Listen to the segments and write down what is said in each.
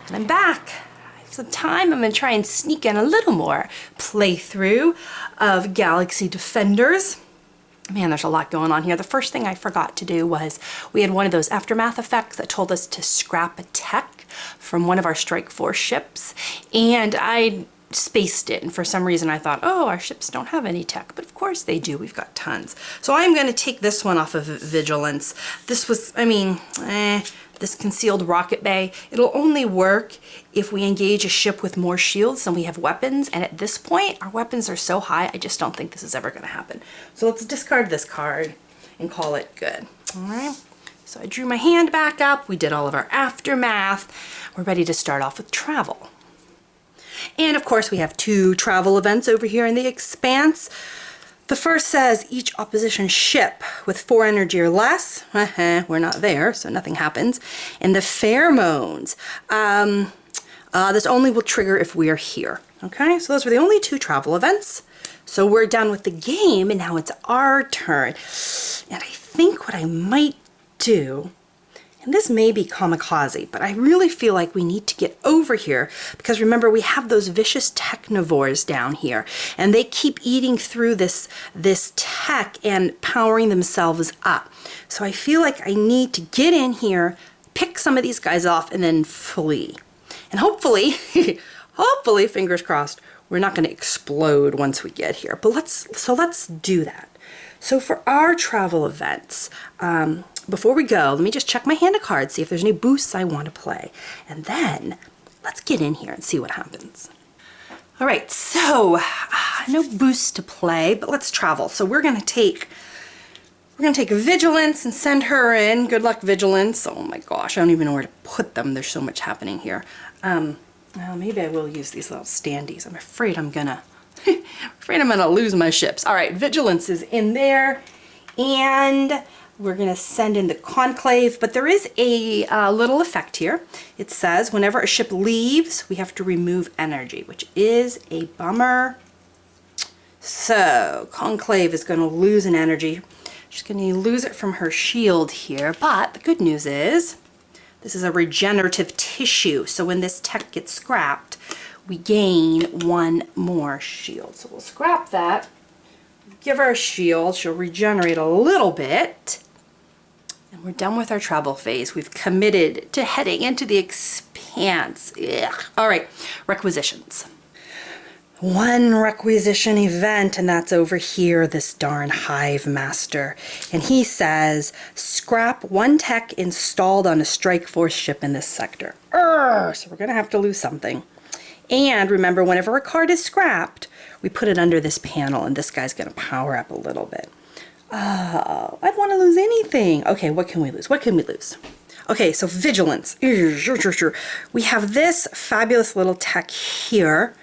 And I'm back. I have some time. I'm going to try and sneak in a little more playthrough of Galaxy Defenders. Man, there's a lot going on here. The first thing I forgot to do was we had one of those aftermath effects that told us to scrap a tech from one of our Strike Force ships, and I spaced it, and for some reason I thought, oh, our ships don't have any tech, but of course they do. We've got tons. So I'm going to take this one off of Vigilance. This was, this concealed rocket bay. It'll only work if we engage a ship with more shields than we have weapons, and at this point our weapons are so high I just don't think this is ever going to happen. So let's discard this card and call it good. All right, so I drew my hand back up, we did all of our aftermath, we're ready to start off with travel. And of course we have 2 travel events over here in the Expanse. The first says each opposition ship with 4 energy or less, we're not there, so nothing happens. And the pheromones, this only will trigger if we are here. Okay, so those were the only 2 travel events. So we're done with the game, and now it's our turn. And I think what I might do, and this may be kamikaze, but I really feel like we need to get over here because remember we have those vicious technovores down here and they keep eating through this tech and powering themselves up. So I feel like I need to get in here, pick some of these guys off, and then flee. And hopefully, hopefully, fingers crossed, we're not going to explode once we get here. But let's do that. So for our travel events, before we go, let me just check my hand of cards, see if there's any boosts I want to play. And then let's get in here and see what happens. All right, so no boosts to play, but let's travel. So we're gonna take Vigilance and send her in. Good luck, Vigilance. Oh my gosh, I don't even know where to put them. There's so much happening here. Well, maybe I will use these little standees. I'm afraid I'm gonna lose my ships. All right, Vigilance is in there, and we're going to send in the Conclave, but there is a little effect here. It says whenever a ship leaves, we have to remove energy, which is a bummer. So Conclave is going to lose an energy. She's going to lose it from her shield here, but the good news is this is a regenerative tissue. So when this tech gets scrapped, we gain 1 more shield. So we'll scrap that. Give her a shield, she'll regenerate a little bit, and we're done with our travel phase. We've committed to heading into the Expanse. Ugh. All right, requisitions. 1 requisition event, and that's over here, this darn Hive Master. And he says, scrap 1 tech installed on a Strike Force ship in this sector. So we're gonna have to lose something. And remember, whenever a card is scrapped, we put it under this panel, and this guy's going to power up a little bit. Oh, I don't want to lose anything. Okay, what can we lose? What can we lose? Okay, so Vigilance. We have this fabulous little tech here,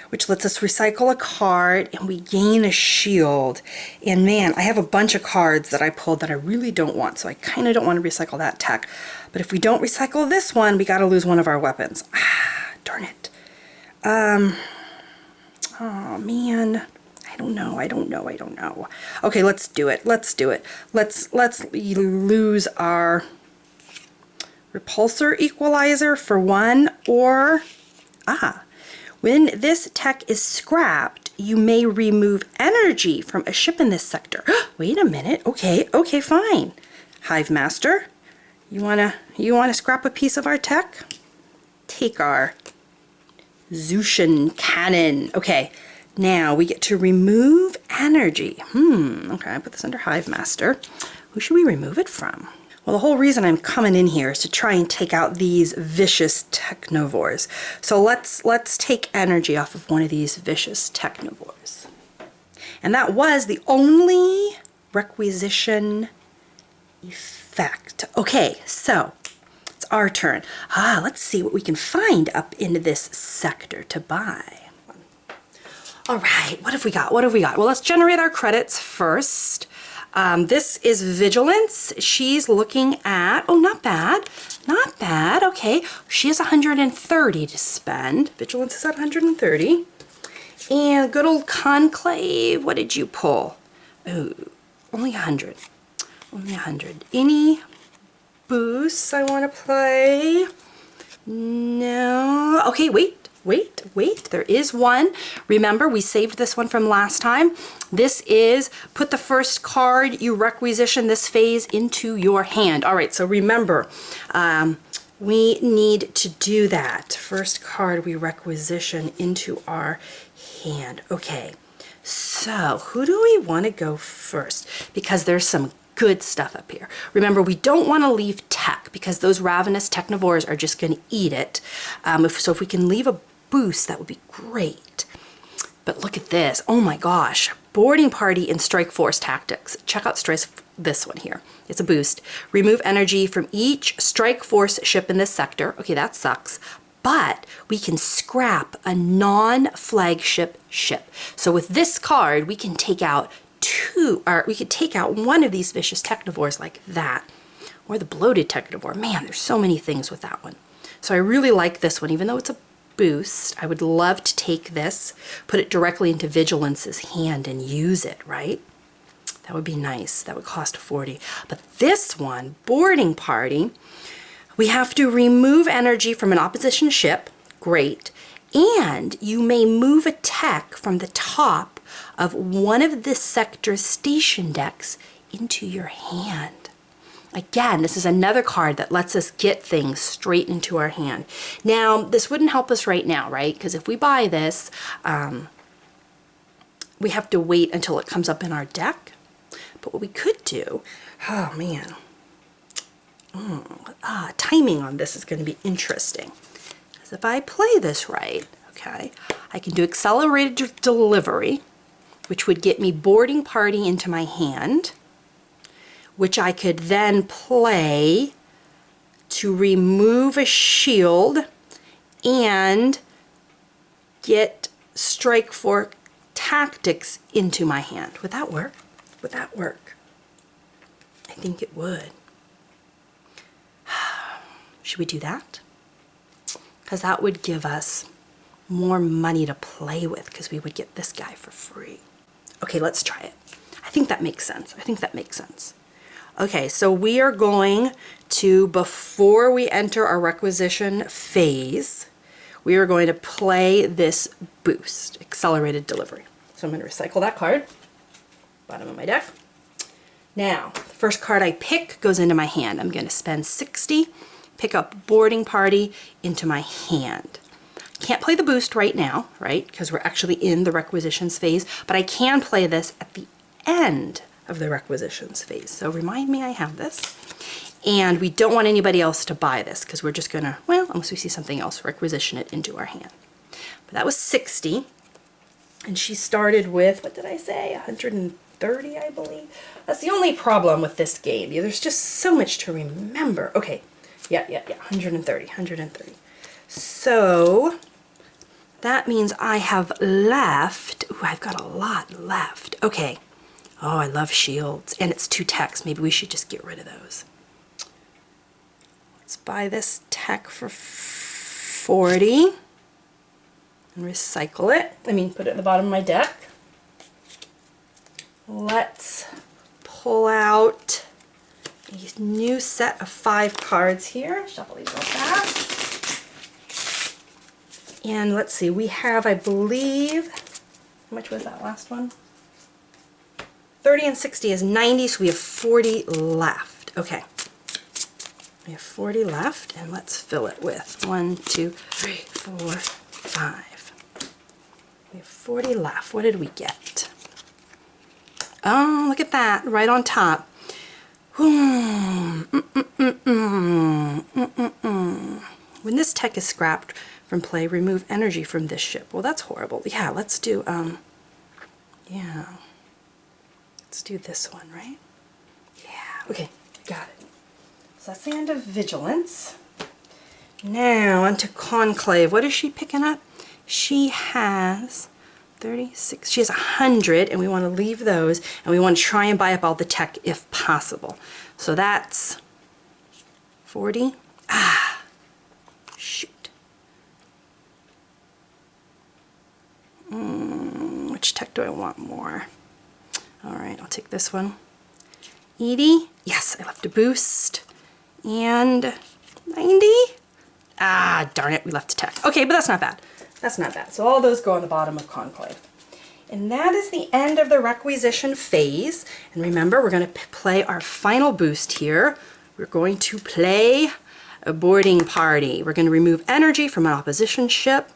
which lets us recycle a card, and we gain a shield. And man, I have a bunch of cards that I pulled that I really don't want, so I kind of don't want to recycle that tech. But if we don't recycle this one, we got to lose one of our weapons. Darn it. Oh man, I don't know. Okay, let's do it. Let's lose our repulsor equalizer for 1, or, when this tech is scrapped, you may remove energy from a ship in this sector. Wait a minute. Okay, fine. Hive Master, you wanna scrap a piece of our tech? Take our Zushan cannon. Okay, now we get to remove energy. Okay, I put this under Hive Master. Who should we remove it from? Well, the whole reason I'm coming in here is to try and take out these vicious technovores. So let's take energy off of one of these vicious technovores. And that was the only requisition effect. Okay, so it's our turn. Let's see what we can find up into this sector to buy. All right, what have we got? Well, let's generate our credits first. This is Vigilance. She's looking at, oh, not bad. Okay, she has 130 to spend. Vigilance is at 130. And good old Conclave, what did you pull? Oh, only 100. Any boosts I want to play? No. Okay, wait. There is one. Remember, we saved this one from last time. This is put the first card you requisition this phase into your hand. All right, so remember, we need to do that. First card we requisition into our hand. Okay, so who do we want to go first? Because there's some good stuff up here. Remember, we don't want to leave tech because those ravenous technivores are just going to eat it. So if we can leave a boost, that would be great. But look at this. Oh my gosh. Boarding party in strike force tactics. Check out this one here. It's a boost. Remove energy from each strike force ship in this sector. Okay, that sucks. But we can scrap a non-flagship ship. So with this card, we can take out one of these vicious technivores like that. Or the bloated technivore. Man, there's so many things with that one. So I really like this one, even though it's a boost. I would love to take this, put it directly into Vigilance's hand and use it, right? That would be nice. That would cost 40. But this one, boarding party, we have to remove energy from an opposition ship. Great. And you may move a tech from the top of one of this sector's station decks into your hand. Again, this is another card that lets us get things straight into our hand. Now, this wouldn't help us right now, right? Because if we buy this, we have to wait until it comes up in our deck. But what we could do, oh man, timing on this is going to be interesting. Because if I play this right, okay, I can do accelerated delivery, which would get me boarding party into my hand, which I could then play to remove a shield and get strike for tactics into my hand. Would that work? Would that work? I think it would. Should we do that? Because that would give us more money to play with because we would get this guy for free. Okay, let's try it. I think that makes sense. Okay, so we are going to, before we enter our requisition phase, we are going to play this boost, accelerated delivery. So I'm going to recycle that card, bottom of my deck. Now, the first card I pick goes into my hand. I'm going to spend 60, pick up boarding party into my hand. Can't play the boost right now, right? Because we're actually in the requisitions phase, but I can play this at the end of the requisitions phase. So remind me I have this. And we don't want anybody else to buy this because we're just gonna, well, unless we see something else, requisition it into our hand. But that was 60. And she started with, what did I say? 130, I believe. That's the only problem with this game. There's just so much to remember. Okay, yeah, 130. So that means I have left, ooh, I've got a lot left. Okay. Oh, I love shields. And it's 2 techs. Maybe we should just get rid of those. Let's buy this tech for 40. And recycle it. Put it at the bottom of my deck. Let's pull out a new set of 5 cards here. Shuffle these real fast. And let's see, we have, I believe, how much was that last one? 30 and 60 is 90, so we have 40 left. Okay. We have 40 left, and let's fill it with 1, 2, 3, 4, 5. We have 40 left. What did we get? Oh, look at that, right on top. When this tech is scrapped from play, remove energy from this ship. Well, that's horrible. Yeah, let's do, let's do this one, right? Yeah, okay, got it. So that's the end of Vigilance. Now, onto Conclave. What is she picking up? She has 36, she has 100, and we want to leave those, and we want to try and buy up all the tech if possible. So that's 40. Ah, shoot. Which tech do I want more? All right, I'll take this one. 80. Yes, I left a boost. And 90. Ah, darn it, we left a tech. Okay, but that's not bad. That's not bad. So all those go on the bottom of Conclave. And that is the end of the requisition phase. And remember, we're going to play our final boost here. We're going to play a boarding party. We're going to remove energy from an opposition ship.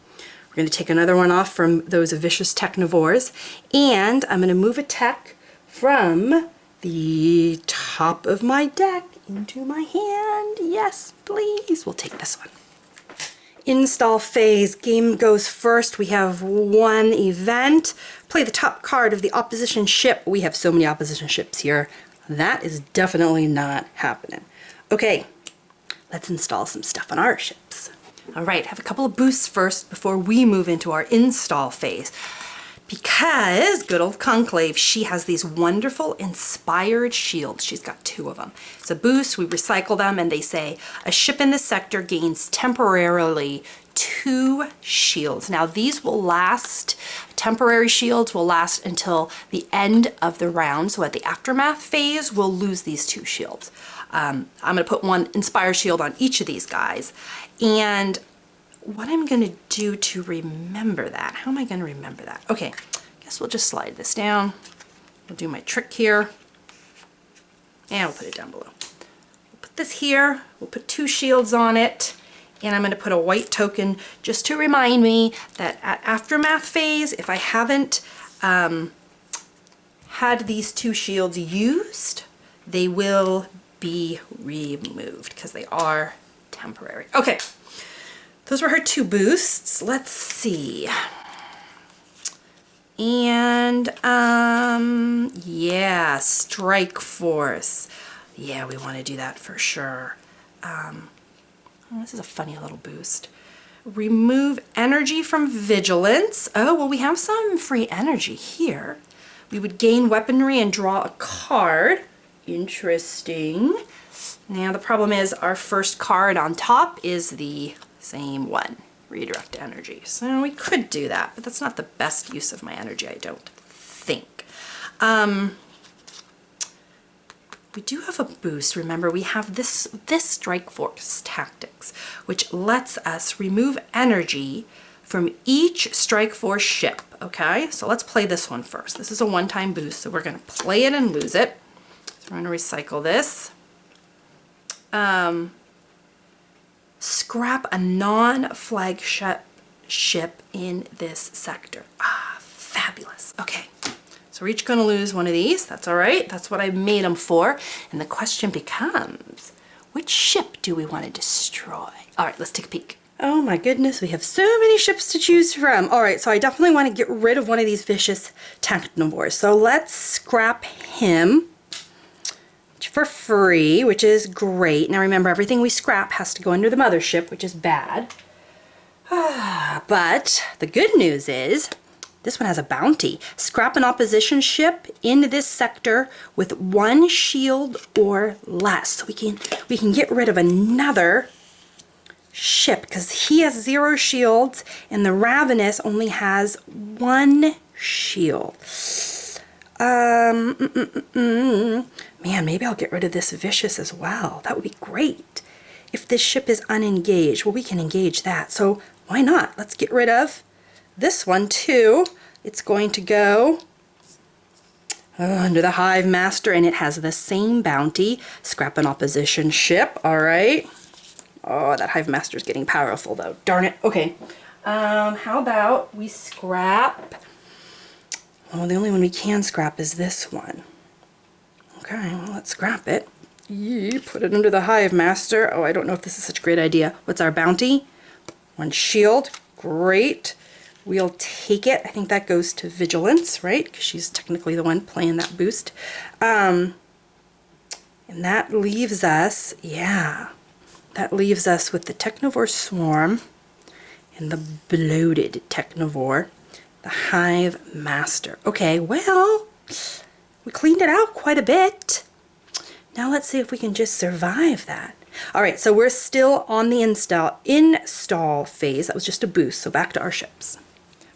We're going to take another one off from those vicious technivores. And I'm going to move a tech from the top of my deck into my hand. Yes, please. We'll take this one. Install phase. Game goes first. We have one event. Play the top card of the opposition ship. We have so many opposition ships here. That is definitely not happening. Okay, let's install some stuff on our ships. All right, have a couple of boosts first before we move into our install phase. Because good old Conclave, she has these wonderful inspired shields. She's got 2 of them. It's a boost, we recycle them, and they say a ship in this sector gains temporarily 2 shields. Now these will last, temporary shields will last until the end of the round. So at the aftermath phase, we'll lose these 2 shields. I'm gonna put 1 inspired shield on each of these guys. And what I'm going to do to remember that. How am I going to remember that? Okay, guess we'll just slide this down. We'll do my trick here. And we'll put it down below. We'll put this here. We'll put 2 shields on it. And I'm going to put a white token just to remind me that at aftermath phase, if I haven't had these 2 shields used, they will be removed because they are temporary. Okay. Those were her 2 boosts. Let's see. And, yeah, Strike Force. Yeah, we want to do that for sure. Oh, this is a funny little boost. Remove energy from Vigilance. Oh, well, we have some free energy here. We would gain weaponry and draw a card. Interesting. Now, the problem is our first card on top is the same one, redirect energy. So we could do that, but that's not the best use of my energy, I don't think. We do have a boost. Remember, we have this Strike Force Tactics, which lets us remove energy from each Strike Force ship, okay? So let's play this one first. This is a one-time boost, so we're gonna play it and lose it. So we're gonna recycle this. Scrap a non-flagship ship in this sector. Ah, fabulous. Okay, so we're each going to lose one of these. That's all right. That's what I made them for. And the question becomes, which ship do we want to destroy? All right, let's take a peek. Oh my goodness, we have so many ships to choose from. All right, so I definitely want to get rid of one of these vicious technivores. So let's scrap him for free, which is great. Now remember, everything we scrap has to go under the mothership, which is bad. But the good news is this one has a bounty. Scrap an opposition ship in this sector with 1 shield or less. So we can get rid of another ship because he has 0 shields and the Ravenous only has 1 shield. Man, maybe I'll get rid of this Vicious as well. That would be great. If this ship is unengaged, well, we can engage that. So why not? Let's get rid of this one too. It's going to go under the Hive Master, and it has the same bounty. Scrap an opposition ship. All right. Oh, that Hive Master is getting powerful though. Darn it. Okay. How about we scrap? Well, the only one we can scrap is this one. Okay, well, let's scrap it. Put it under the Hive Master. Oh, I don't know if this is such a great idea. What's our bounty? 1 shield. Great. We'll take it. I think that goes to Vigilance, right? Because she's technically the one playing that boost. And that leaves us, yeah, that leaves us with the Technivore Swarm and the bloated Technivore, the Hive Master. Okay, well, we cleaned it out quite a bit. Now let's see if we can just survive that. All right, so we're still on the install phase. That was just a boost, so back to our ships.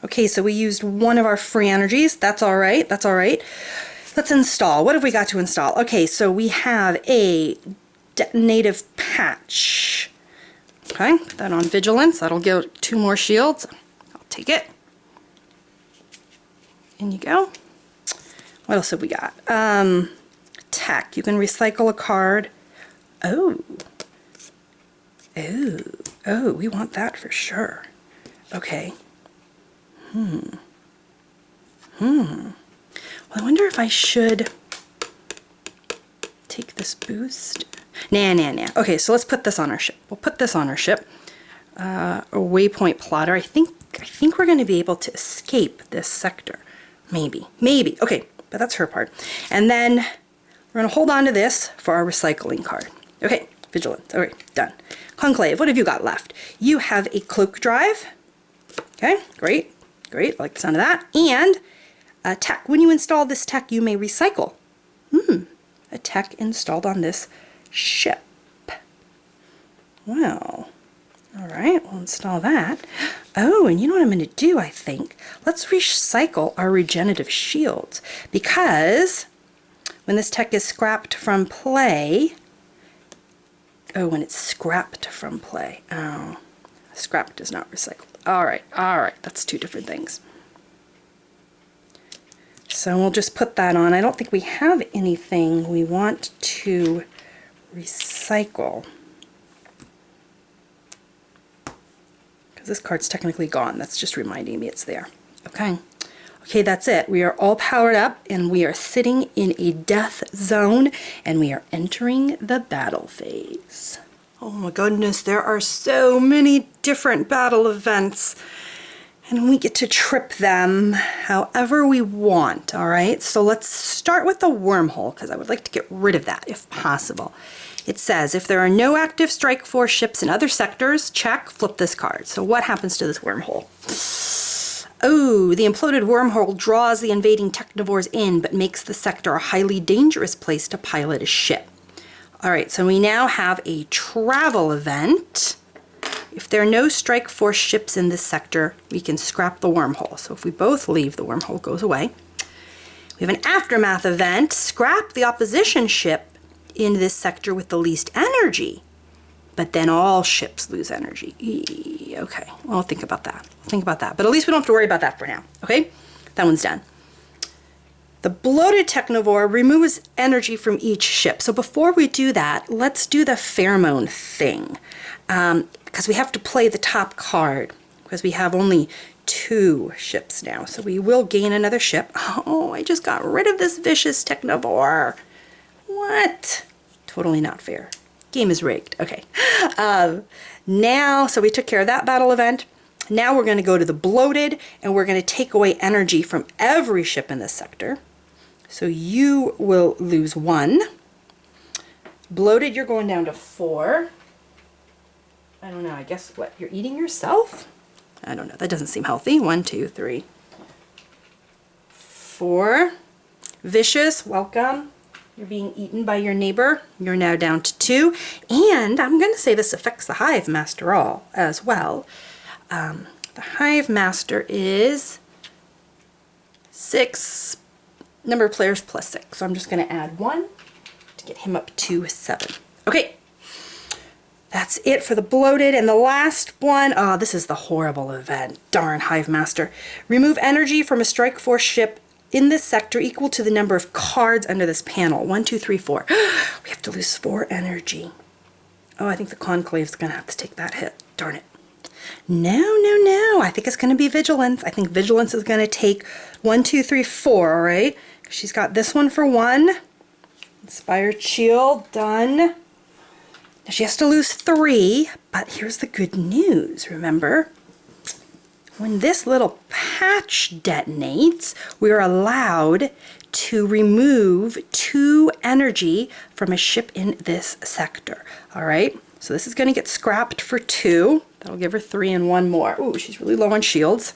Okay, so we used one of our free energies. That's all right, that's all right. Let's install. What have we got to install? Okay, so we have a detonative patch. Okay, put that on vigilance. That'll give 2 more shields. I'll take it. In you go. What else have we got? Tech. You can recycle a card. Oh. Oh. Oh, we want that for sure. Okay. Well, I wonder if I should take this boost. Nah. Okay, so let's put this on our ship. We'll put this on our ship. A waypoint plotter. I think we're going to be able to escape this sector. Maybe. Okay, but that's her part. And then we're going to hold on to this for our recycling card. Okay, vigilance. Okay, done. Conclave, what have you got left? You have a cloak drive. Okay, great. I like the sound of that. And a tech. When you install this tech, you may recycle. A tech installed on this ship. Well, all right, we'll install that. Oh, and you know what I'm going to do, I think? Let's recycle our regenerative shields, because when this tech is scrapped from play, when it's scrapped from play. Oh, scrapped is not recycled. All right, that's 2 different things. So we'll just put that on. I don't think we have anything we want to recycle, because this card's technically gone. That's just reminding me it's there. Okay, that's it. We are all powered up, and we are sitting in a death zone, and we are entering the battle phase. Oh my goodness, there are so many different battle events, and we get to trip them however we want, all right? So let's start with the wormhole, because I would like to get rid of that if possible. It says, if there are no active strike force ships in other sectors, check, flip this card. So what happens to this wormhole? Oh, the imploded wormhole draws the invading technivores in, but makes the sector a highly dangerous place to pilot a ship. All right, so we now have a travel event. If there are no strike force ships in this sector, we can scrap the wormhole. So if we both leave, the wormhole goes away. We have an aftermath event. Scrap the opposition ship in this sector with the least energy, but then all ships lose energy. Okay, well, think about that. But at least we don't have to worry about that for now, okay? That one's done. The bloated technovore removes energy from each ship. So before we do that, let's do the pheromone thing, because we have to play the top card, because we have only 2 ships now. So we will gain another ship. Oh, I just got rid of this vicious technovore. What? Totally not fair. Game is rigged. Okay. Now, so we took care of that battle event. Now we're going to go to the bloated, and we're going to take away energy from every ship in this sector. So you will lose 1. Bloated, you're going down to 4. I don't know. I guess what? You're eating yourself? I don't know. That doesn't seem healthy. 1, 2, 3, 4. Vicious, welcome. You're being eaten by your neighbor. You're now down to 2. And I'm going to say this affects the Hive Master all as well. The Hive Master is 6, number of players plus 6. So I'm just going to add 1 to get him up to 7. Okay. That's it for the bloated. And the last one, oh, this is the horrible event. Darn Hive Master. Remove energy from a strike force ship in this sector equal to the number of cards under this panel. 1, 2, 3, 4. We have to lose 4 energy. Oh, I think the Conclave is going to have to take that hit. Darn it. No. I think it's going to be Vigilance. I think Vigilance is going to take 1, 2, 3, 4, all right? She's got this one for 1. Inspired Shield, done. Now she has to lose 3, but here's the good news, remember? When this little patch detonates, we are allowed to remove 2 energy from a ship in this sector. All right, so this is going to get scrapped for 2. That'll give her 3 and 1 more. Ooh, she's really low on shields.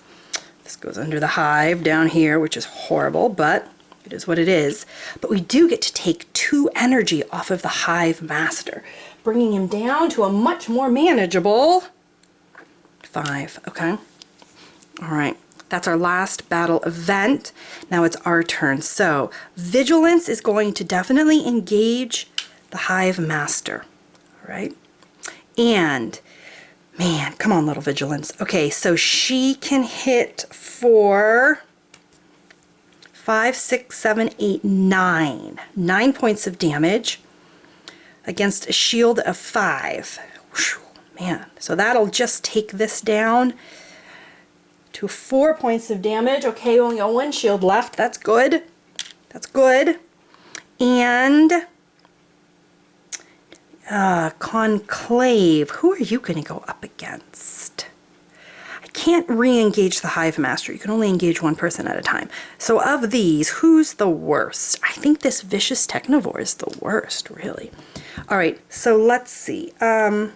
This goes under the Hive down here, which is horrible, but it is what it is. But we do get to take 2 energy off of the Hive Master, bringing him down to a much more manageable 5, okay? All right, that's our last battle event. Now it's our turn. So Vigilance is going to definitely engage the Hive Master, all right? And Man, come on, little vigilance. Okay, so she can hit for 5, 6, 7, 8, 9. 9 points of damage against a shield of 5. Whew, man, so that'll just take this down to 4 points of damage. Okay, only got 1 shield left. That's good. That's good. And Conclave, who are you going to go up against? I can't re-engage the Hive Master. You can only engage one person at a time. So of these, who's the worst? I think this Vicious Technivore is the worst, really. All right, so let's see. Oh,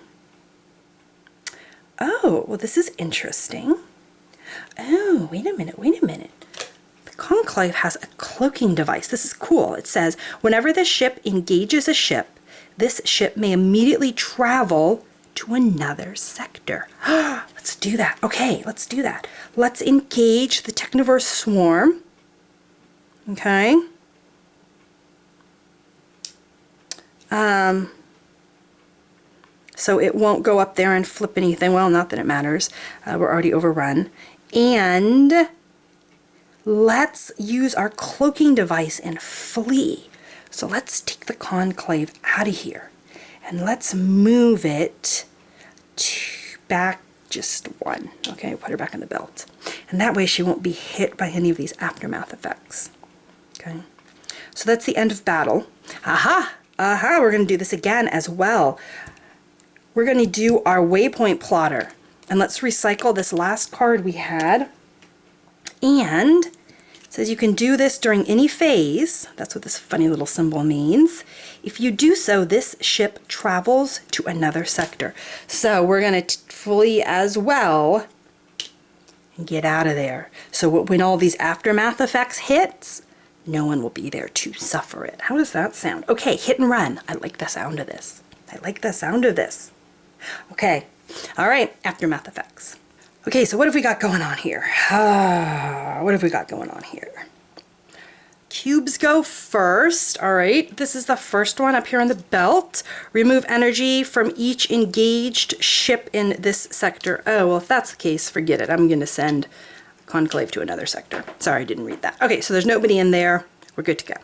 well, this is interesting. Oh, wait a minute. The Conclave has a cloaking device. This is cool. It says, whenever the ship engages a ship, this ship may immediately travel to another sector. Let's do that. Okay, let's do that. Let's engage the Technivore Swarm. Okay. So it won't go up there and flip anything. Well, not that it matters. We're already overrun. And let's use our cloaking device and flee. So let's take the Conclave out of here and let's move it back just 1. Okay, put her back in the belt. And that way she won't be hit by any of these aftermath effects. Okay, so that's the end of battle. Aha! We're going to do this again as well. We're going to do our waypoint plotter. And let's recycle this last card we had. And it says you can do this during any phase. That's what this funny little symbol means. If you do so, this ship travels to another sector. So we're going to flee as well and get out of there. So when all these aftermath effects hits, no one will be there to suffer it. How does that sound? Okay, hit and run. I like the sound of this. I like the sound of this. Okay, all right, aftermath effects. Okay, so what have we got going on here? What have we got going on here? Cubes go first. All right, this is the first one up here on the belt. Remove energy from each engaged ship in this sector. Oh, well, if that's the case, forget it. I'm going to send Conclave to another sector. Sorry, I didn't read that. Okay, so there's nobody in there. We're good to go.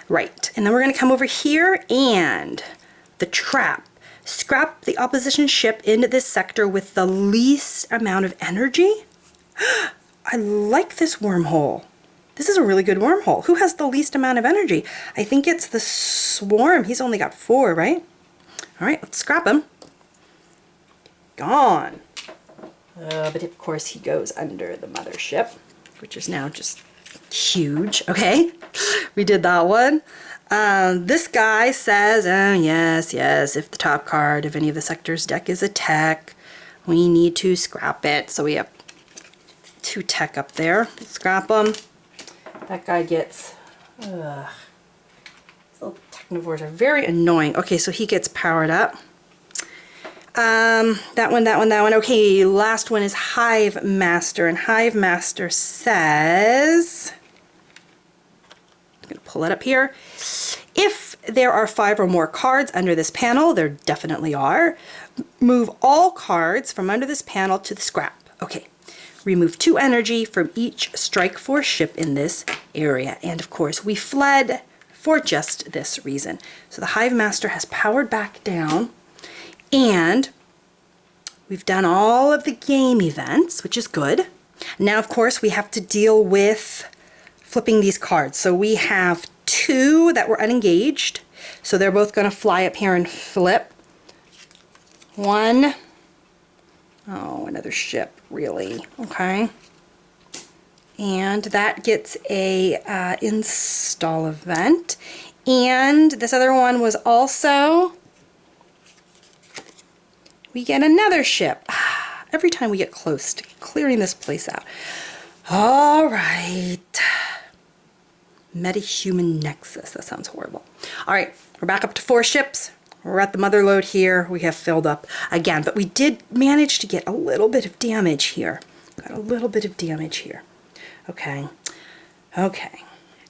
Right, and then we're going to come over here and the trap. Scrap the opposition ship into this sector with the least amount of energy. I like this wormhole. This is a really good wormhole. Who has the least amount of energy? I think it's the Swarm. He's only got 4, right? All right, let's scrap him. Gone. But of course he goes under the mothership, which is now just huge. Okay, we did that one. This guy says, oh, yes, if the top card of any of the sector's deck is a tech, we need to scrap it. So we have 2 tech up there. Scrap them. That guy gets, these little Technivores are very annoying. Okay, so he gets powered up. That one. Okay, last one is Hive Master, and Hive Master says, I'm going to pull it up here. If there are 5 or more cards under this panel, there definitely are, move all cards from under this panel to the scrap. Okay, remove 2 energy from each strike force ship in this area. And of course, we fled for just this reason. So the Hive Master has powered back down, and we've done all of the game events, which is good. Now, of course, we have to deal with flipping these cards. So we have 2 that were unengaged. So they're both going to fly up here and flip. 1. Oh, another ship, really. Okay. And that gets a install event. And this other one was also, we get another ship. Every time we get close to clearing this place out. All right. Metahuman Nexus. That sounds horrible. All right, we're back up to 4 ships. We're at the mother load here. We have filled up again, but we did manage to get a little bit of damage here. Got a little bit of damage here. Okay.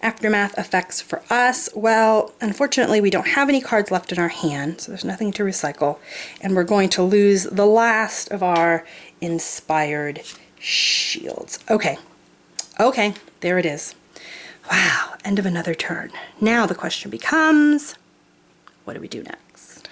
Aftermath effects for us. Well, unfortunately, we don't have any cards left in our hand, so there's nothing to recycle. And we're going to lose the last of our inspired shields. Okay. Okay, there it is. Wow, end of another turn. Now the question becomes, what do we do next?